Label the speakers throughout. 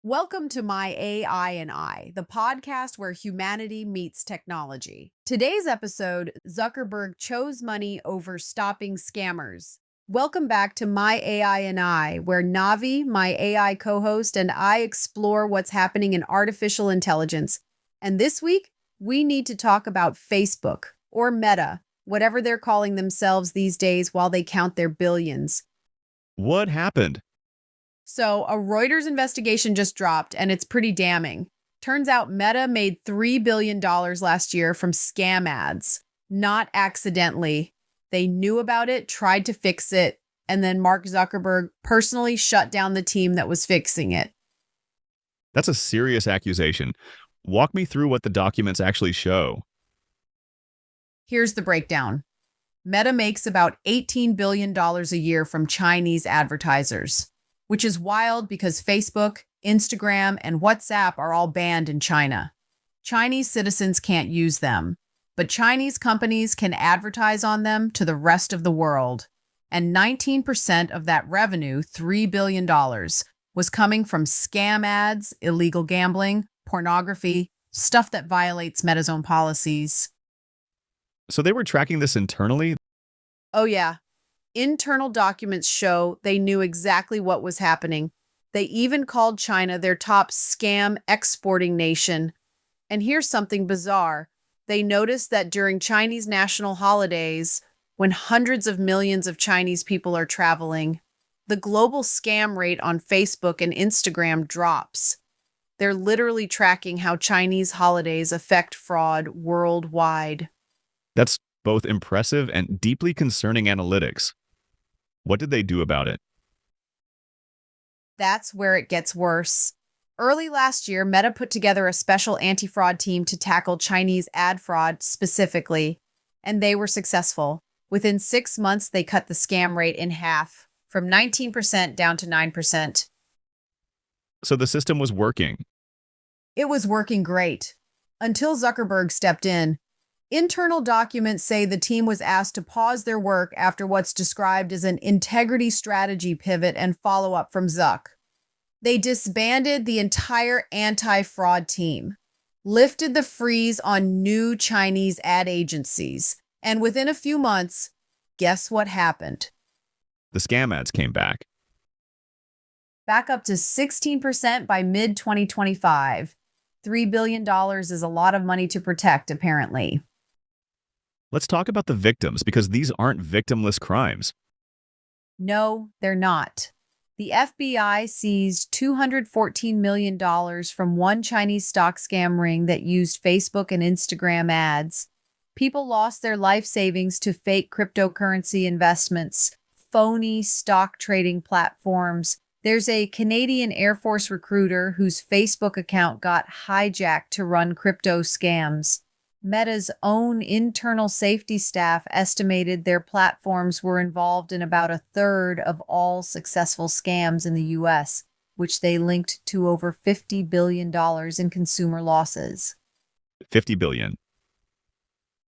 Speaker 1: Welcome to My AI and I, the podcast where humanity meets technology. Today's episode, Zuckerberg chose money over stopping scammers. Welcome back to My AI and I, where Navi, my AI co-host, and I explore what's happening in artificial intelligence. And this week, we need to talk about Facebook, or Meta, whatever they're calling themselves these days while they count their billions.
Speaker 2: What happened?
Speaker 1: So, a Reuters investigation just dropped, and it's pretty damning. Turns out Meta made $3 billion last year from scam ads, not accidentally. They knew about it, tried to fix it, and then Mark Zuckerberg personally shut down the team that was fixing it.
Speaker 2: That's a serious accusation. Walk me through what the documents actually show.
Speaker 1: Here's the breakdown. Meta makes about $18 billion a year from Chinese advertisers, which is wild because Facebook, Instagram, and WhatsApp are all banned in China. Chinese citizens can't use them, but Chinese companies can advertise on them to the rest of the world. And 19% of that revenue, $3 billion, was coming from scam ads, illegal gambling, pornography, stuff that violates Meta's own policies.
Speaker 2: So they were tracking this internally?
Speaker 1: Oh, yeah. Internal documents show they knew exactly what was happening. They even called China their top scam exporting nation. And here's something bizarre. They noticed that during Chinese national holidays, when hundreds of millions of Chinese people are traveling, the global scam rate on Facebook and Instagram drops. They're literally tracking how Chinese holidays affect fraud worldwide.
Speaker 2: That's both impressive and deeply concerning analytics. What did they do about it?
Speaker 1: That's where it gets worse. Early last year, Meta put together a special anti-fraud team to tackle Chinese ad fraud specifically, and they were successful. Within 6 months, they cut the scam rate in half, from 19% down to 9%.
Speaker 2: So the system was working.
Speaker 1: It was working great, until Zuckerberg stepped in. Internal documents say the team was asked to pause their work after what's described as an integrity strategy pivot and follow-up from Zuck. They disbanded the entire anti-fraud team, lifted the freeze on new Chinese ad agencies, and within a few months, guess what happened?
Speaker 2: The scam ads came back.
Speaker 1: Back up to 16% by mid-2025. $3 billion is a lot of money to protect, apparently.
Speaker 2: Let's talk about the victims, because these aren't victimless crimes.
Speaker 1: No, they're not. The FBI seized $214 million from one Chinese stock scam ring that used Facebook and Instagram ads. People lost their life savings to fake cryptocurrency investments, phony stock trading platforms. There's a Canadian Air Force recruiter whose Facebook account got hijacked to run crypto scams. Meta's own internal safety staff estimated their platforms were involved in about a third of all successful scams in the US, which they linked to over $50 billion in consumer losses.
Speaker 2: 50 billion.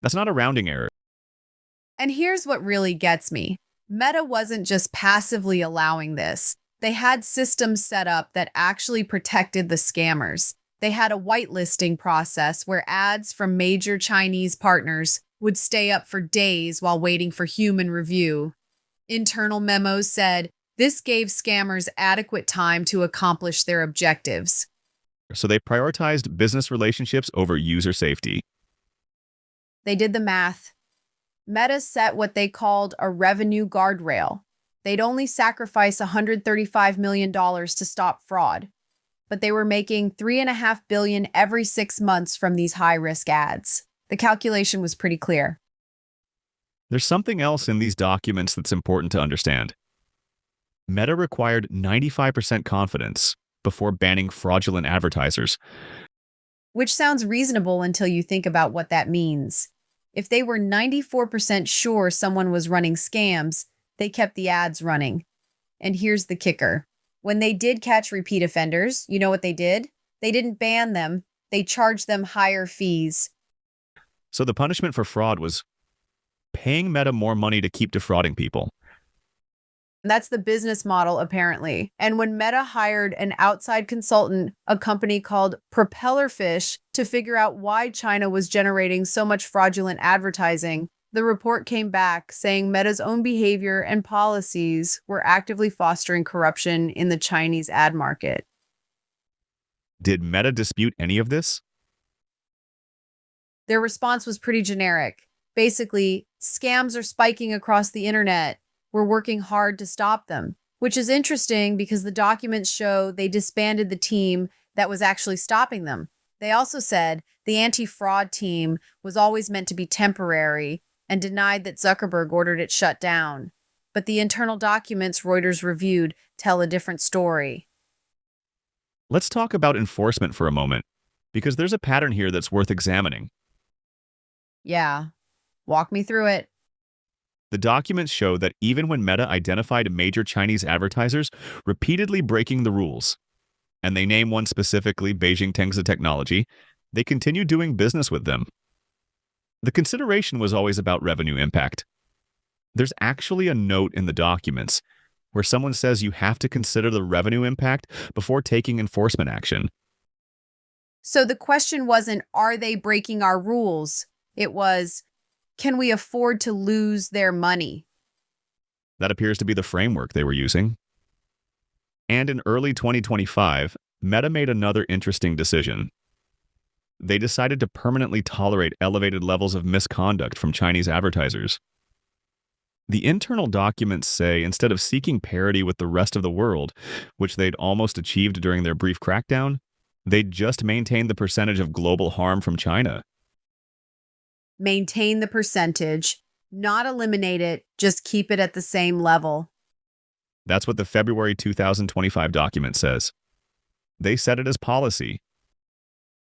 Speaker 2: That's not a rounding error.
Speaker 1: And here's what really gets me. Meta wasn't just passively allowing this. They had systems set up that actually protected the scammers. They had a whitelisting process where ads from major Chinese partners would stay up for days while waiting for human review. Internal memos said this gave scammers adequate time to accomplish their objectives.
Speaker 2: So they prioritized business relationships over user safety.
Speaker 1: They did the math. Meta set what they called a revenue guardrail. They'd only sacrifice $135 million to stop fraud, but they were making $3.5 billion every 6 months from these high-risk ads. The calculation was pretty clear.
Speaker 2: There's something else in these documents that's important to understand. Meta required 95% confidence before banning fraudulent advertisers.
Speaker 1: Which sounds reasonable until you think about what that means. If they were 94% sure someone was running scams, they kept the ads running. And here's the kicker. When they did catch repeat offenders, you know what they did? They didn't ban them. They charged them higher fees.
Speaker 2: So the punishment for fraud was paying Meta more money to keep defrauding people.
Speaker 1: That's the business model, apparently. And when Meta hired an outside consultant, a company called Propellerfish, to figure out why China was generating so much fraudulent advertising, the report came back saying Meta's own behavior and policies were actively fostering corruption in the Chinese ad market.
Speaker 2: Did Meta dispute any of this?
Speaker 1: Their response was pretty generic. Basically, scams are spiking across the internet. We're working hard to stop them, which is interesting because the documents show they disbanded the team that was actually stopping them. They also said the anti-fraud team was always meant to be temporary and denied that Zuckerberg ordered it shut down. But the internal documents Reuters reviewed tell a different story.
Speaker 2: Let's talk about enforcement for a moment, because there's a pattern here that's worth examining.
Speaker 1: Yeah, walk me through it.
Speaker 2: The documents show that even when Meta identified major Chinese advertisers repeatedly breaking the rules, and they name one specifically, Beijing Tengzi Technology, they continue doing business with them. The consideration was always about revenue impact. There's actually a note in the documents where someone says you have to consider the revenue impact before taking enforcement action.
Speaker 1: So the question wasn't, are they breaking our rules? It was, can we afford to lose their money?
Speaker 2: That appears to be the framework they were using. And in early 2025, Meta made another interesting decision. They decided to permanently tolerate elevated levels of misconduct from Chinese advertisers. The internal documents say instead of seeking parity with the rest of the world, which they'd almost achieved during their brief crackdown, they'd just maintained the percentage of global harm from China.
Speaker 1: Maintain the percentage, not eliminate it, just keep it at the same level.
Speaker 2: That's what the February 2025 document says. They set it as policy.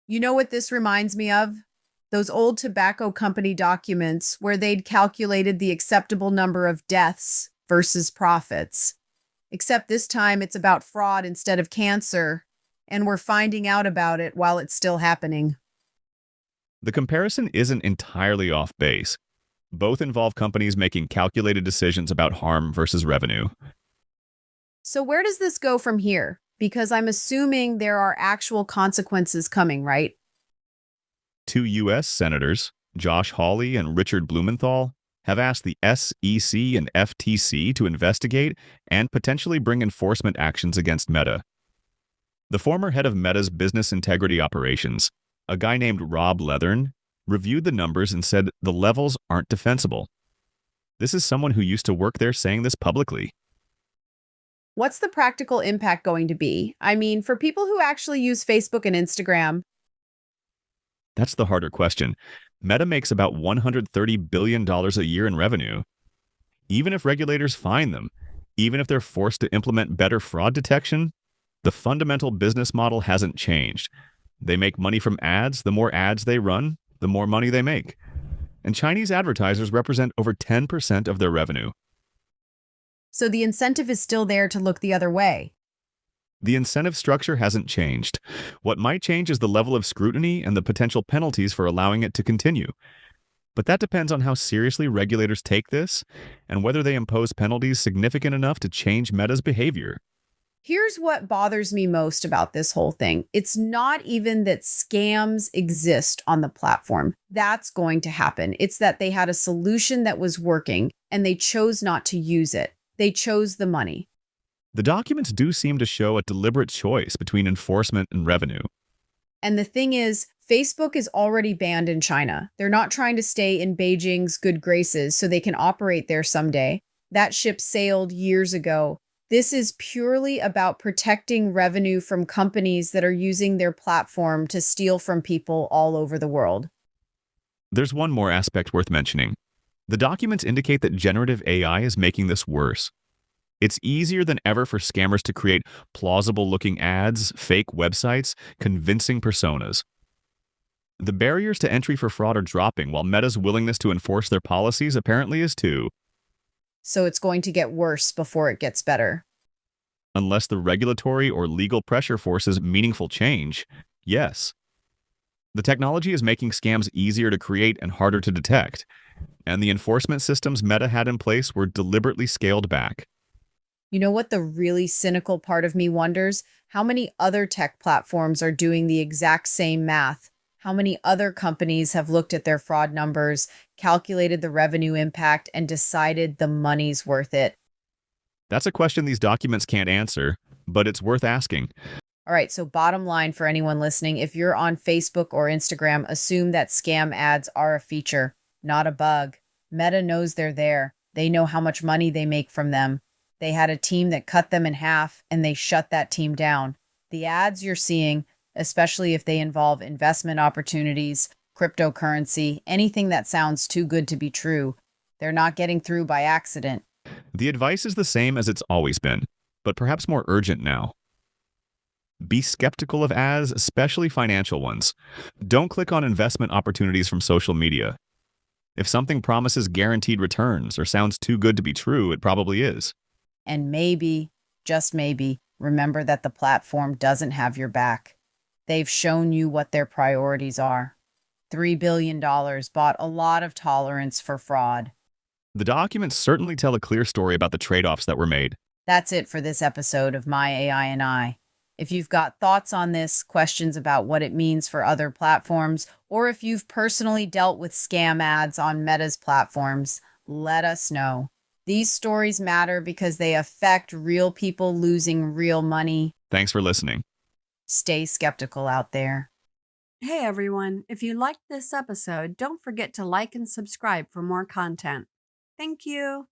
Speaker 1: You know what this reminds me of? Those old tobacco company documents where they'd calculated the acceptable number of deaths versus profits. Except this time it's about fraud instead of cancer, and we're finding out about it while it's still happening.
Speaker 2: The comparison isn't entirely off base. Both involve companies making calculated decisions about harm versus revenue.
Speaker 1: So where does this go from here? Because I'm assuming there are actual consequences coming, right?
Speaker 2: Two U.S. senators, Josh Hawley and Richard Blumenthal, have asked the SEC and FTC to investigate and potentially bring enforcement actions against Meta. The former head of Meta's business integrity operations, a guy named Rob Leathern, reviewed the numbers and said the levels aren't defensible. This is someone who used to work there saying this publicly.
Speaker 1: What's the practical impact going to be? I mean, for people who actually use Facebook and Instagram.
Speaker 2: That's the harder question. Meta makes about $130 billion a year in revenue. Even if regulators fine them, even if they're forced to implement better fraud detection, the fundamental business model hasn't changed. They make money from ads. The more ads they run, the more money they make. And Chinese advertisers represent over 10% of their revenue.
Speaker 1: So the incentive is still there to look the other way.
Speaker 2: The incentive structure hasn't changed. What might change is the level of scrutiny and the potential penalties for allowing it to continue. But that depends on how seriously regulators take this and whether they impose penalties significant enough to change Meta's behavior.
Speaker 1: Here's what bothers me most about this whole thing. It's not even that scams exist on the platform. That's going to happen. It's that they had a solution that was working and they chose not to use it. They chose the money.
Speaker 2: The documents do seem to show a deliberate choice between enforcement and revenue.
Speaker 1: And the thing is, Facebook is already banned in China. They're not trying to stay in Beijing's good graces so they can operate there someday. That ship sailed years ago. This is purely about protecting revenue from companies that are using their platform to steal from people all over the world.
Speaker 2: There's one more aspect worth mentioning. The documents indicate that generative AI is making this worse. It's easier than ever for scammers to create plausible-looking ads, fake websites, convincing personas. The barriers to entry for fraud are dropping, while Meta's willingness to enforce their policies apparently is too.
Speaker 1: So it's going to get worse before it gets better.
Speaker 2: Unless the regulatory or legal pressure forces meaningful change, yes. The technology is making scams easier to create and harder to detect, and the enforcement systems Meta had in place were deliberately scaled back.
Speaker 1: You know what the really cynical part of me wonders? How many other tech platforms are doing the exact same math? How many other companies have looked at their fraud numbers, calculated the revenue impact, and decided the money's worth it?
Speaker 2: That's a question these documents can't answer, but it's worth asking.
Speaker 1: All right, so bottom line for anyone listening, if you're on Facebook or Instagram, assume that scam ads are a feature, not a bug. Meta knows they're there. They know how much money they make from them. They had a team that cut them in half and they shut that team down. The ads you're seeing, especially if they involve investment opportunities, cryptocurrency, anything that sounds too good to be true, they're not getting through by accident.
Speaker 2: The advice is the same as it's always been, but perhaps more urgent now. Be skeptical of ads, especially financial ones. Don't click on investment opportunities from social media. If something promises guaranteed returns or sounds too good to be true, it probably is.
Speaker 1: And maybe, just maybe, remember that the platform doesn't have your back. They've shown you what their priorities are. $3 billion bought a lot of tolerance for fraud.
Speaker 2: The documents certainly tell a clear story about the trade-offs that were made.
Speaker 1: That's it for this episode of My AI and I. If you've got thoughts on this, questions about what it means for other platforms, or if you've personally dealt with scam ads on Meta's platforms, let us know. These stories matter because they affect real people losing real money.
Speaker 2: Thanks for listening.
Speaker 1: Stay skeptical out there.
Speaker 3: Hey everyone, if you liked this episode, don't forget to like and subscribe for more content. Thank you.